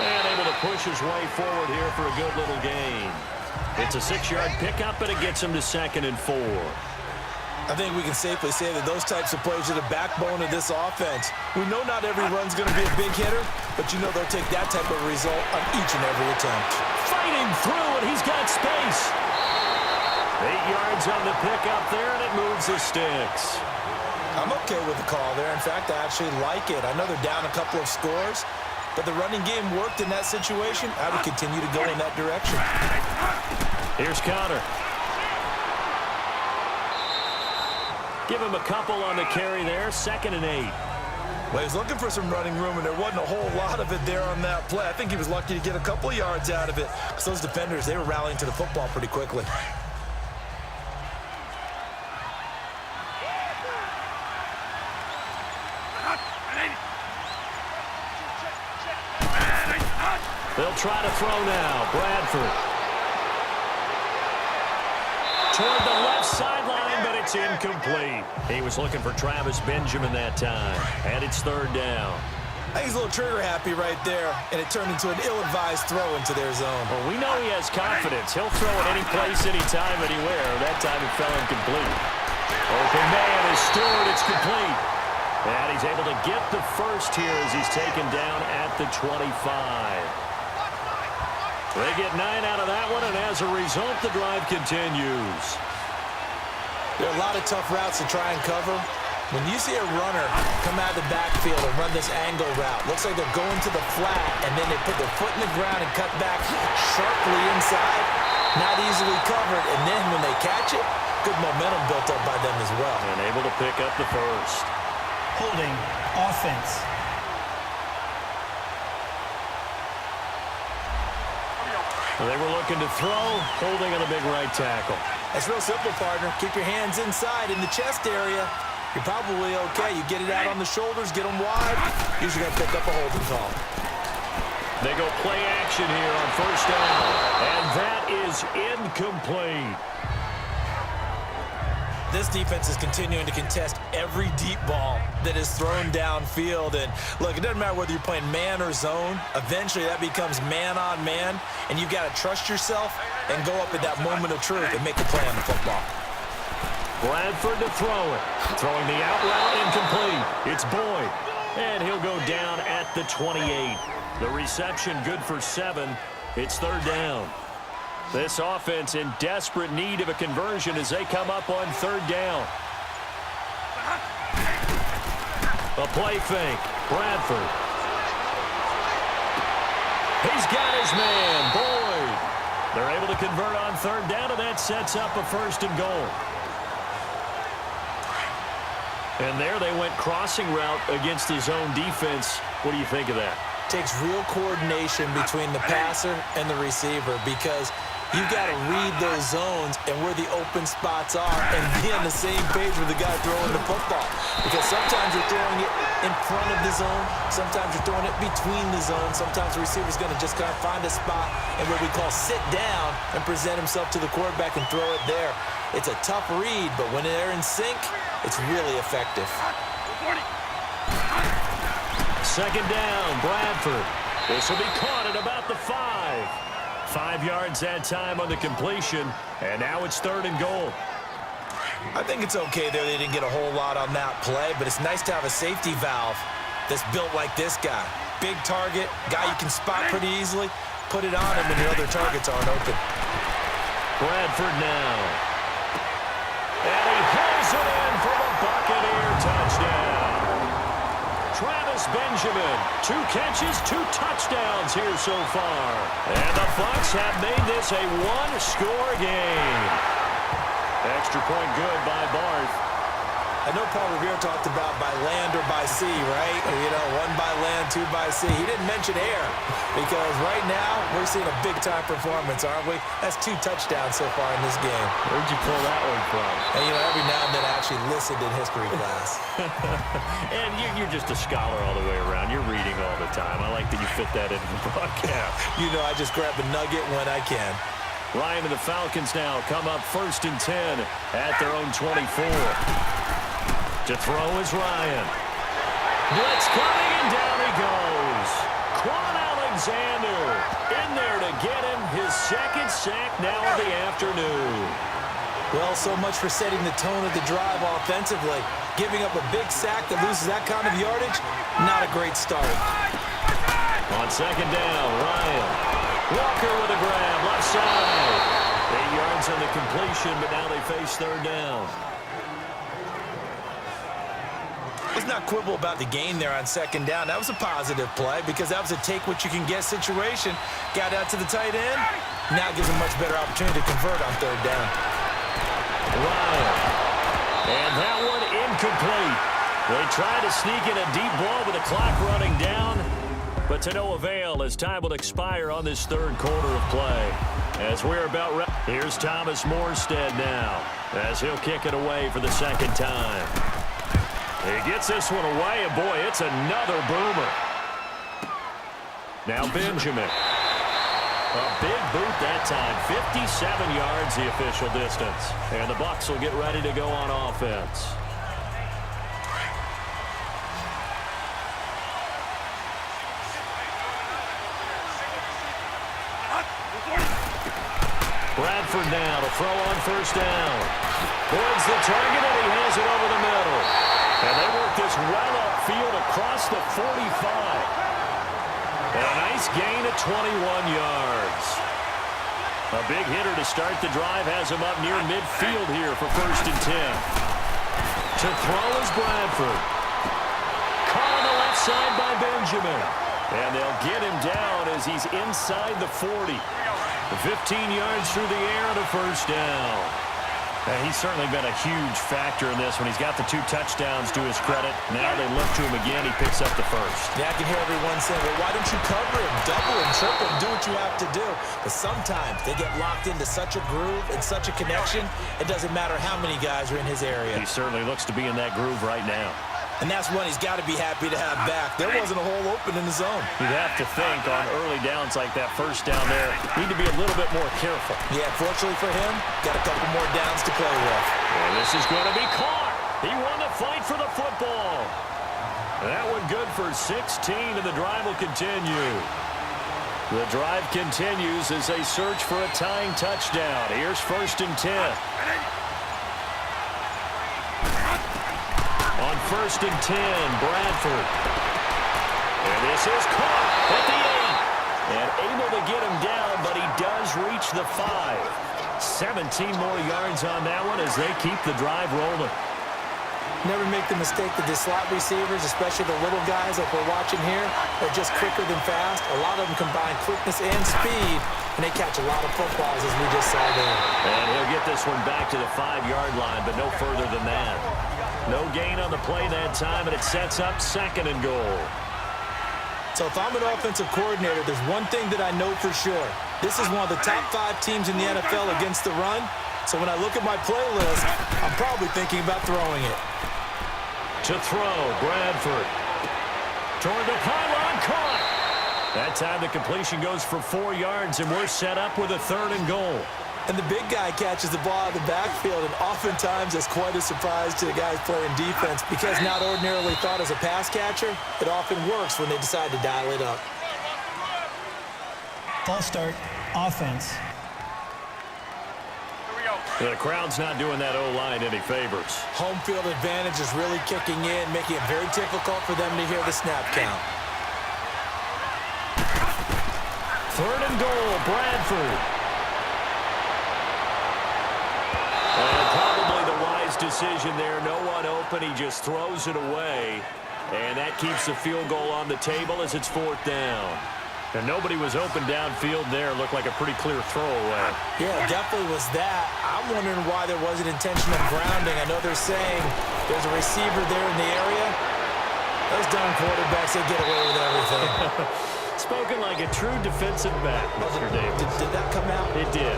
And able to push his way forward here for a good little gain. It's a 6-yard pickup, and it gets him to 2nd and 4. I think we can safely say that those types of plays are the backbone of this offense. We know not every run's going to be a big hitter, but you know they'll take that type of result on each and every attempt. Fighting through, and he's got space. 8 yards on the pickup there, and it moves the sticks. I'm okay with the call there. In fact, I actually like it. I know they're down a couple of scores, but the running game worked in that situation. I would continue to go in that direction. Here's Connor. Give him a couple on the carry there. 2nd and 8. Well, he was looking for some running room, and there wasn't a whole lot of it there on that play. I think he was lucky to get a couple of yards out of it because those defenders, they were rallying to the football pretty quickly. They'll try to throw now. Bradford. Toward the left sideline, but it's incomplete. He was looking for Travis Benjamin that time. And it's 3rd down. I think he's a little trigger happy right there, and it turned into an ill-advised throw into their zone. Well, we know he has confidence. He'll throw it any place, anytime, anywhere. That time it fell incomplete. Open man is Stewart. It's complete. And he's able to get the first here as he's taken down at the 25. They get 9 out of that one, and as a result, the drive continues. There are a lot of tough routes to try and cover. When you see a runner come out of the backfield and run this angle route, looks like they're going to the flat, and then they put their foot in the ground and cut back sharply inside. Not easily covered, and then when they catch it, good momentum built up by them as well. And able to pick up the first. Holding offense. They were looking to throw, holding on a big right tackle. That's real simple, partner. Keep your hands inside in the chest area. You're probably okay. You get it out on the shoulders, get them wide. Usually going to pick up a holding call. They go play action here on 1st down. And that is incomplete. This defense is continuing to contest every deep ball that is thrown downfield. And look, it doesn't matter whether you're playing man or zone. Eventually, that becomes man on man. And you've got to trust yourself and go up at that moment of truth and make a play on the football. Bradford to throw it. Throwing the out route incomplete. It's Boyd. And he'll go down at the 28. The reception good for 7. It's 3rd down. This offense in desperate need of a conversion as they come up on 3rd down. A play fake. Bradford. He's got his man, Boyd. They're able to convert on 3rd down, and that sets up a 1st and goal. And there they went crossing route against the zone defense. What do you think of that? Takes real coordination between the passer and the receiver because you've got to read those zones and where the open spots are and be on the same page with the guy throwing the football. Because sometimes you're throwing it in front of the zone. Sometimes you're throwing it between the zones. Sometimes the receiver's going to just kind of find a spot and what we call sit down and present himself to the quarterback and throw it there. It's a tough read, but when they're in sync, it's really effective. 2nd down, Bradford. This will be caught at about the 5. 5 yards that time on the completion, and now it's 3rd and goal. I think it's okay there. They didn't get a whole lot on that play, but it's nice to have a safety valve that's built like this guy. Big target, guy you can spot pretty easily. Put it on him when your other targets aren't open. Bradford now. And he hits it in for the Buccaneer touchdown. Travis Benjamin, 2 catches, 2 touchdowns here so far. And the Bucs have made this a 1-score game. Extra point good by Barth. I know Paul Revere talked about by land or by sea, right? You know, 1 by land, 2 by sea. He didn't mention air because right now we're seeing a big-time performance, aren't we? That's 2 touchdowns so far in this game. Where'd you pull that one from? And, you know, every now and then I actually listened in history class. And you're just a scholar all the way around. You're reading all the time. I like that you fit that into the broadcast. You know, I just grab a nugget when I can. Ryan and the Falcons now come up 1st and 10 at their own 24. To throw is Ryan. Blitz coming, and down he goes. Quan Alexander in there to get him his 2nd sack now of the afternoon. Well, so much for setting the tone of the drive offensively. Giving up a big sack that loses that kind of yardage, not a great start. On 2nd down, Ryan. Walker with a grab, left side. 8 yards on the completion, but now they face 3rd down. Let's not quibble about the gain there on 2nd down. That was a positive play because that was a take-what-you-can-get situation. Got out to the tight end. Now gives him much better opportunity to convert on 3rd down. Ryan. And that one incomplete. They try to sneak in a deep ball with the clock running down, but to no avail as time will expire on this 3rd quarter of play. As we're about ready, here's Thomas Morstead now as he'll kick it away for the 2nd time. He gets this one away, and boy, it's another boomer. Now Benjamin. A big boot that time. 57 yards the official distance. And the Bucs will get ready to go on offense. Bradford now to throw on 1st down. Towards the target, and he has it over the middle. And they work this well upfield across the 45. And a nice gain of 21 yards. A big hitter to start the drive has him up near midfield here for 1st and 10. To throw is Bradford. Caught on the left side by Benjamin. And they'll get him down as he's inside the 40. 15 yards through the air and a 1st down. And he's certainly been a huge factor in this when he's got the 2 touchdowns to his credit. Now they look to him again. He picks up the 1st. Yeah, I can hear everyone saying, well, why don't you cover him, double him, triple him, do what you have to do. But sometimes they get locked into such a groove and such a connection, it doesn't matter how many guys are in his area. He certainly looks to be in that groove right now. And that's one he's got to be happy to have back. There wasn't a hole open in the zone. You'd have to think on early downs like that 1st down there, need to be a little bit more careful. Yeah, fortunately for him, got a couple more downs to play with. And this is going to be caught. He won the fight for the football. That one good for 16, and the drive will continue. The drive continues as they search for a tying touchdown. Here's 1st and 10. On 1st and 10, Bradford. And this is caught at the 8. And able to get him down, but he does reach the 5. 17 more yards on that one as they keep the drive rolling. Never make the mistake that the slot receivers, especially the little guys like we're watching here, are just quicker than fast. A lot of them combine quickness and speed, and they catch a lot of footballs as we just saw there. And he'll get this one back to the 5-yard line, but no further than that. No gain on the play that time, and it sets up 2nd and goal. So if I'm an offensive coordinator, there's one thing that I know for sure. This is one of the top 5 teams in the NFL against the run. So when I look at my playlist, I'm probably thinking about throwing it. To throw, Bradford. Toward the pylon, caught. That time the completion goes for 4 yards, and we're set up with a 3rd and goal. And the big guy catches the ball out of the backfield, and oftentimes it's quite a surprise to the guys playing defense because not ordinarily thought as a pass catcher, it often works when they decide to dial it up. False start, offense. The crowd's not doing that O-line any favors. Home field advantage is really kicking in, making it very difficult for them to hear the snap count. 3rd and goal, Bradford. And probably the wise decision there. No one open. He just throws it away. And that keeps the field goal on the table as it's 4th down. And nobody was open downfield there. Looked like a pretty clear throwaway. Yeah, definitely was that. I'm wondering why there wasn't intentional grounding. I know they're saying there's a receiver there in the area. Those darn quarterbacks, they get away with everything. Spoken like a true defensive back, Mr. Davis. Did that come out? It did.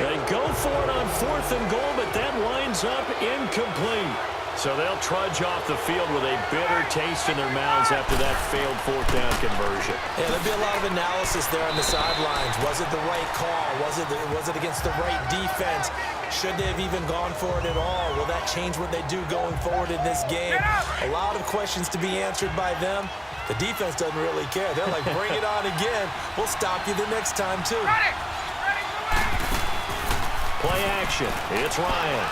They go for it on 4th and goal, but that winds up incomplete. So they'll trudge off the field with a bitter taste in their mouths after that failed 4th down conversion. Yeah, there'll be a lot of analysis there on the sidelines. Was it the right call? Was it against the right defense? Should they have even gone for it at all? Will that change what they do going forward in this game? A lot of questions to be answered by them. The defense doesn't really care. They're like, bring it on again. We'll stop you the next time, too. Play action. It's Ryan.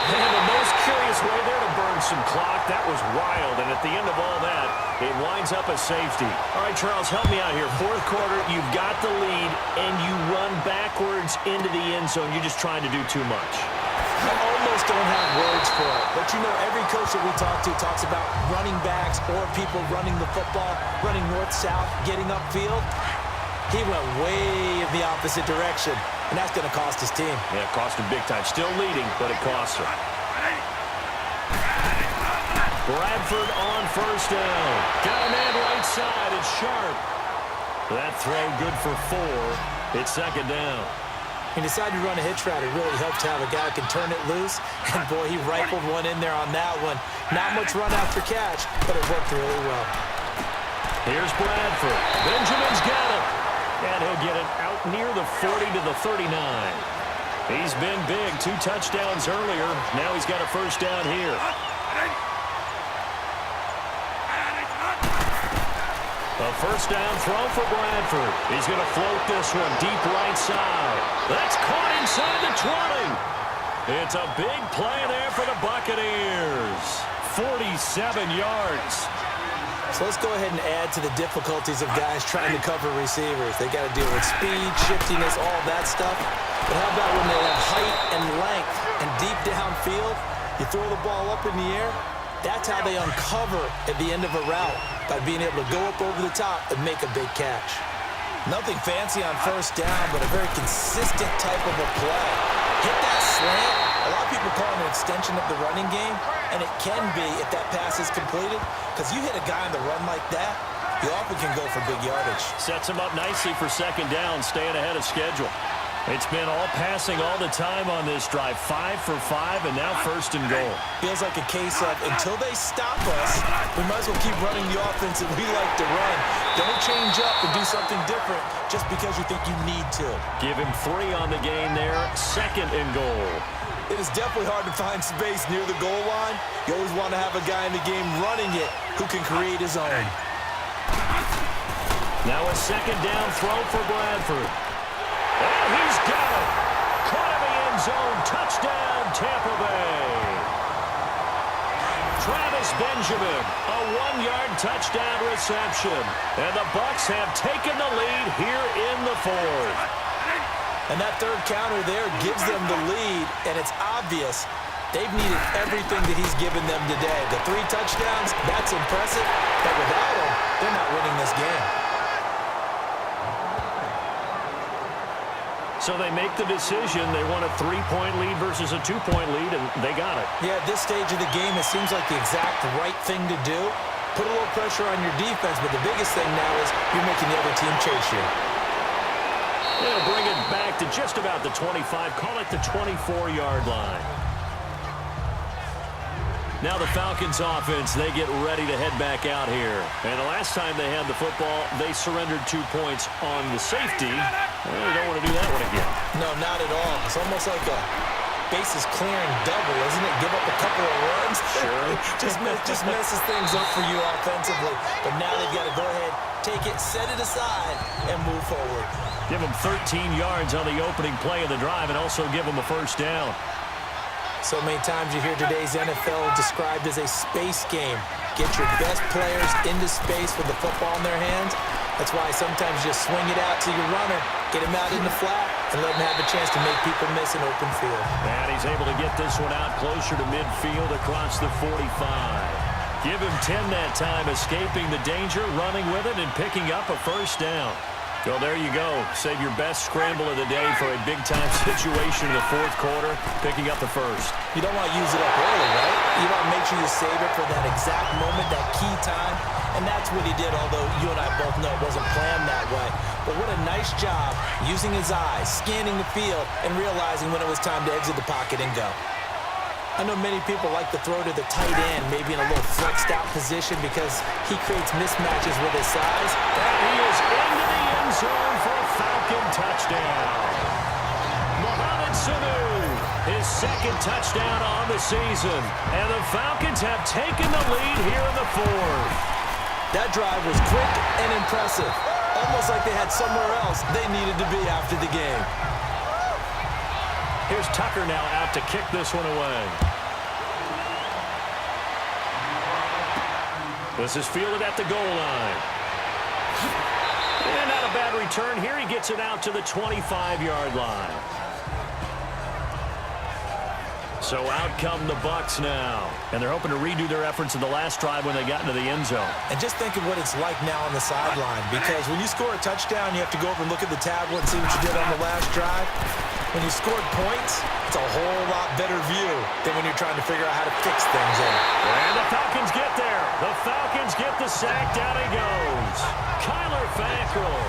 And the most curious way there to burn some clock. That was wild. And at the end of all that, it winds up a safety. All right, Charles, help me out here. 4th quarter, you've got the lead, and you run backwards into the end zone. You're just trying to do too much. I almost don't have words for it. But, you know, every coach that we talk to talks about running backs or people running the football, running north-south, getting upfield. He went way in the opposite direction, and that's going to cost his team. Yeah, it cost him big time. Still leading, but it costs him. Bradford on 1st down. Got a man right side. It's Sharp. That throw good for 4. It's 2nd down. He decided to run a hitch route. It really helped to have a guy who can turn it loose. And, boy, he rifled one in there on that one. Not much run after catch, but it worked really well. Here's Bradford. Benjamin's got it. And he'll get it out near the 40 to the 39. He's been big. 2 touchdowns earlier. Now he's got a 1st down here. A 1st down throw for Bradford. He's going to float this one deep right side. That's caught inside the 20. It's a big play there for the Buccaneers. 47 yards. So let's go ahead and add to the difficulties of guys trying to cover receivers. They got to deal with speed, shiftiness, all that stuff. But how about when they have height and length and deep downfield? You throw the ball up in the air. That's how they uncover at the end of a route, by being able to go up over the top and make a big catch. Nothing fancy on 1st down, but a very consistent type of a play. Hit that slant. A lot of people call it an extension of the running game, and it can be if that pass is completed, because you hit a guy on the run like that, you often can go for big yardage. Sets him up nicely for 2nd down, staying ahead of schedule. It's been all passing all the time on this drive. 5 for 5, and now 1st and goal. Feels like a case of, until they stop us, we might as well keep running the offense that we like to run. Don't change up and do something different just because you think you need to. Give him 3 on the game there. 2nd and goal. It is definitely hard to find space near the goal line. You always want to have a guy in the game running it who can create his own. Now a 2nd down throw for Bradford. And he's got it. Caught in the end zone. Touchdown, Tampa Bay. Travis Benjamin, a 1-yard touchdown reception. And the Bucs have taken the lead here in the 4th. And that 3rd counter there gives them the lead, and it's obvious they've needed everything that he's given them today. The 3 touchdowns, that's impressive, but without him, they're not winning this game. So they make the decision. They want a 3-point lead versus a 2-point lead, and they got it. Yeah, at this stage of the game, it seems like the exact right thing to do. Put a little pressure on your defense, but the biggest thing now is you're making the other team chase you. They'll bring it back to just about the 25. Call it the 24-yard line. Now the Falcons offense, they get ready to head back out here. And the last time they had the football, they surrendered 2 points on the safety. Well, they don't want to do that one again. No, not at all. It's almost like a bases clearing double, isn't it? Give up a couple of runs. Sure. just messes things up for you offensively. But now they've got to go ahead, take it, set it aside, and move forward. Give them 13 yards on the opening play of the drive and also give them a first down. So many times you hear today's NFL described as a space game. Get your best players into space with the football in their hands. That's why sometimes you just swing it out to your runner, get him out in the flat, and let him have a chance to make people miss an open field. And he's able to get this one out closer to midfield across the 45. Give him 10 that time, escaping the danger, running with it, and picking up a first down. Well, there you go. Save your best scramble of the day for a big-time situation in the fourth quarter, picking up the first. You don't want to use it up early, right? You want to make sure you save it for that exact moment, that key time. And that's what he did, although you and I both know it wasn't planned that way. But what a nice job using his eyes, scanning the field, and realizing when it was time to exit the pocket and go. I know many people like to throw to the tight end, maybe in a little flexed out position because he creates mismatches with his size. And he is into the end zone for a Falcon touchdown. Mohamed Sanu, his second touchdown on the season. And the Falcons have taken the lead here in the fourth. That drive was quick and impressive. Almost like they had somewhere else they needed to be after the game. Here's Tucker now out to kick this one away. This is fielded at the goal line. And not a bad return here. He gets it out to the 25-yard line. So out come the Bucs now. And they're hoping to redo their efforts in the last drive when they got into the end zone. And just think of what it's like now on the sideline. Because when you score a touchdown, you have to go over and look at the tablet and see what you did on the last drive. When you scored points, it's a whole lot better view than when you're trying to figure out how to fix things in. And the Falcons get there. The Falcons get the sack. Down he goes. Kyler Fackrell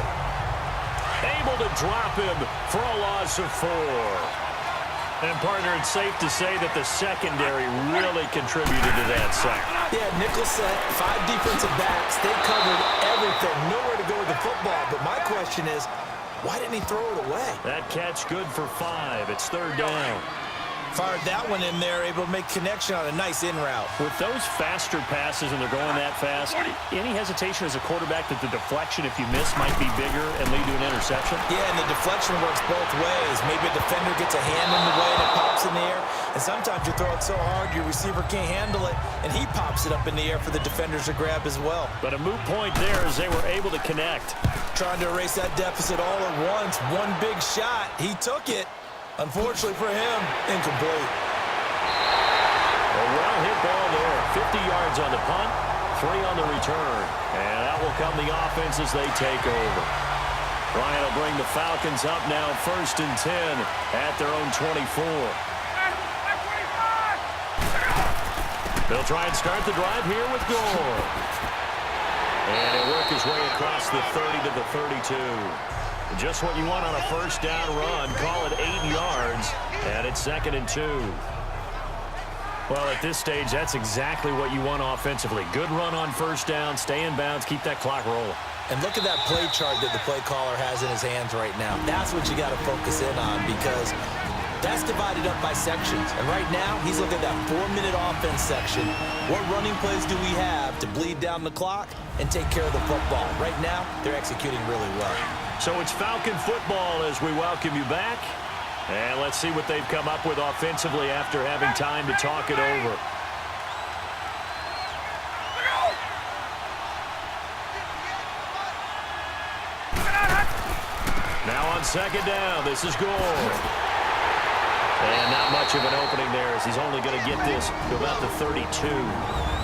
able to drop him for a loss of 4. And, partner, it's safe to say that the secondary really contributed to that sack. Yeah, nickel set, 5 defensive backs. They covered everything. Nowhere to go with the football. But my question is, why didn't he throw it away? That catch good for 5. It's third down. Fired that one in there, able to make connection on a nice in route. With those faster passes and they're going that fast, any hesitation as a quarterback that the deflection, if you miss, might be bigger and lead to an interception? Yeah, and the deflection works both ways. Maybe a defender gets a hand in the way and it pops in the air. And sometimes you throw it so hard your receiver can't handle it, and he pops it up in the air for the defenders to grab as well. But a moot point there as they were able to connect. Trying to erase that deficit all at once. One big shot. He took it. Unfortunately for him, incomplete. A well-hit ball there. 50 yards on the punt, 3 on the return. And that will come the offense as they take over. Ryan will bring the Falcons up now, 1st and 10 at their own 24. They'll try and start the drive here with Gore. And he'll work his way across the 30 to the 32. Just what you want on a first down run. Call it 8 yards, and it's 2nd and 2. Well, at this stage, that's exactly what you want offensively. Good run on first down, stay in bounds, keep that clock rolling. And look at that play chart that the play caller has in his hands right now. That's what you got to focus in on because that's divided up by sections. And right now, he's looking at that 4-minute offense section. What running plays do we have to bleed down the clock and take care of the football? Right now, they're executing really well. So it's Falcon football as we welcome you back. And let's see what they've come up with offensively after having time to talk it over. Now on second down, this is Gore. And not much of an opening there as he's only going to get this to about the 32.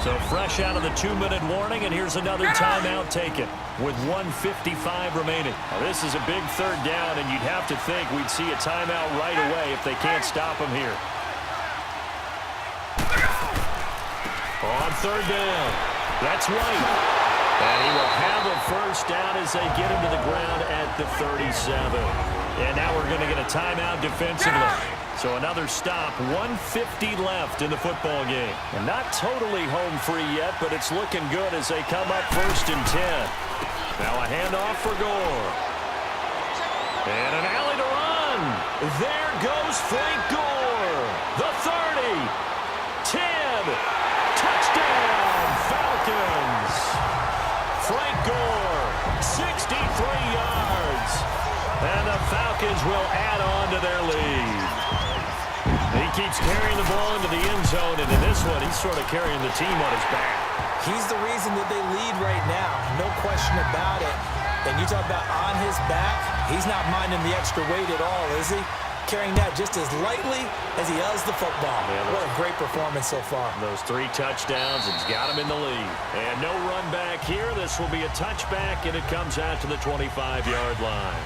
So fresh out of the 2-minute warning, and here's another timeout taken with 1:55 remaining. Now, this is a big third down, and you'd have to think we'd see a timeout right away if they can't stop him here. On third down, that's White. And he will have a first down as they get him to the ground at the 37. And now we're going to get a timeout defensively. So another stop, 1:50 left in the football game. And not totally home free yet, but it's looking good as they come up 1st and 10. Now a handoff for Gore. And an alley to run. There goes Frank Gore. The 30. 10. Touchdown, Falcons. Frank Gore 63 yards. And the Falcons will add on to their lead. He keeps carrying the ball into the end zone, and in this one, he's sort of carrying the team on his back. He's the reason that they lead right now, no question about it. And you talk about on his back, he's not minding the extra weight at all, is he? Carrying that just as lightly as he does the football. What a great performance so far. Those 3 touchdowns, it's got him in the lead. And no run back here. This will be a touchback, and it comes out to the 25-yard line.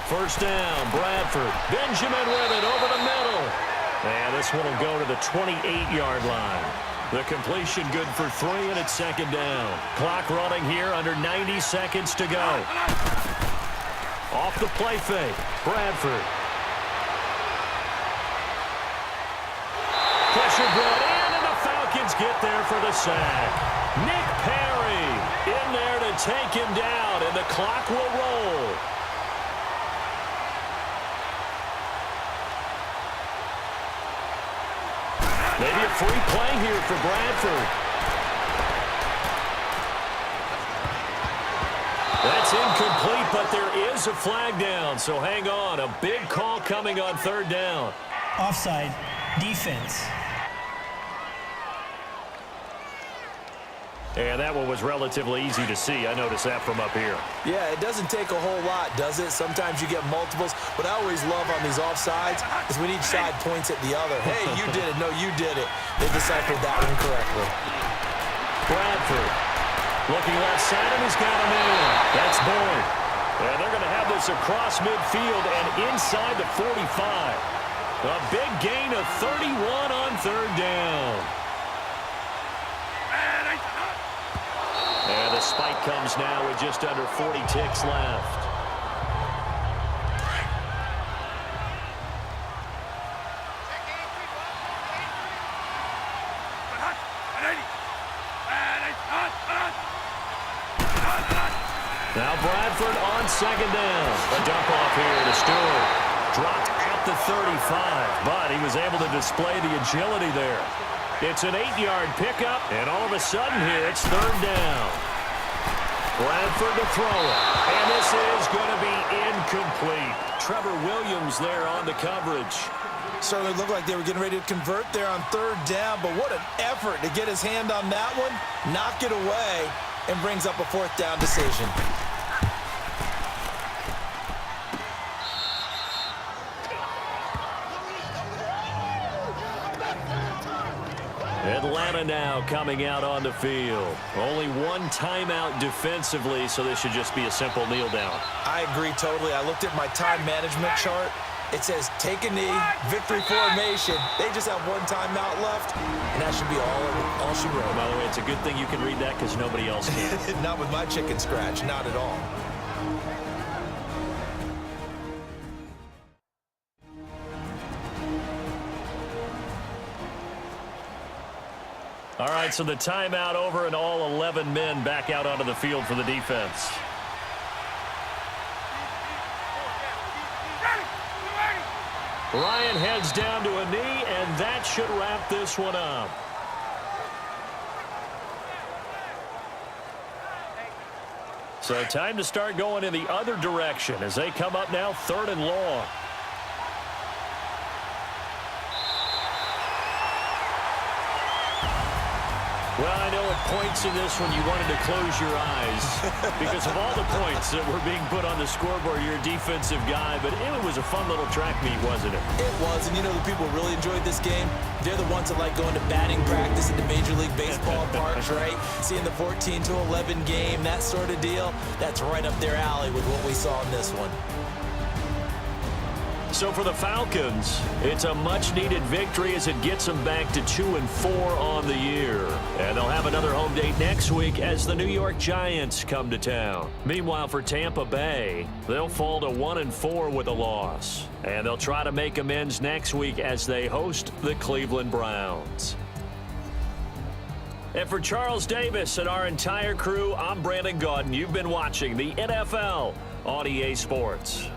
First down, Bradford. Benjamin with it over the middle. And this one will go to the 28-yard line. The completion good for 3, and it's second down. Clock running here, under 90 seconds to go. Off the play fake, Bradford. Pressure brought in, and the Falcons get there for the sack. Nick Perry in there to take him down, and the clock will roll. Maybe a free play here for Bradford. That's incomplete, but there is a flag down, so hang on. A big call coming on third down. Offside. Defense. And that one was relatively easy to see. I noticed that from up here. Yeah, it doesn't take a whole lot, does it? Sometimes you get multiples. What I always love on these offsides is when each side points at the other. Hey, you did it. No, you did it. They deciphered that one correctly. Bradford looking left side, and he's got him in. That's Boyd. And they're going to have this across midfield and inside the 45. A big gain of 31 on third down. And the spike comes now with just under 40 ticks left. Now Bradford on second down. A dump off here to Stewart. Dropped at the 35, but he was able to display the agility there. It's an 8-yard pickup, and all of a sudden here it's third down. Bradford to throw it, and this is going to be incomplete. Trevor Williams there on the coverage. Certainly looked like they were getting ready to convert there on third down, but what an effort to get his hand on that one, knock it away, and brings up a fourth down decision. Atlanta now coming out on the field. Only one timeout defensively, so this should just be a simple kneel down. I agree totally. I looked at my time management chart. It says take a knee, victory formation. They just have one timeout left, and that should be all she wrote. By the way, it's a good thing you can read that because nobody else can. Not with my chicken scratch, not at all. All right, so the timeout over and all 11 men back out onto the field for the defense. Ryan heads down to a knee, and that should wrap this one up. So time to start going in the other direction as they come up now third and long. Well, I know at points in this one you wanted to close your eyes because of all the points that were being put on the scoreboard. You're a defensive guy, but it was a fun little track meet, wasn't it? It was, and you know the people who really enjoyed this game? They're the ones that like going to batting practice at the Major League Baseball parks, right? Seeing the 14-11 game, that sort of deal. That's right up their alley with what we saw in this one. So for the Falcons, it's a much-needed victory as it gets them back to 2-4 on the year. And they'll have another home date next week as the New York Giants come to town. Meanwhile, for Tampa Bay, they'll fall to 1-4 with a loss. And they'll try to make amends next week as they host the Cleveland Browns. And for Charles Davis and our entire crew, I'm Brandon Gaudin. You've been watching the NFL on EA Sports.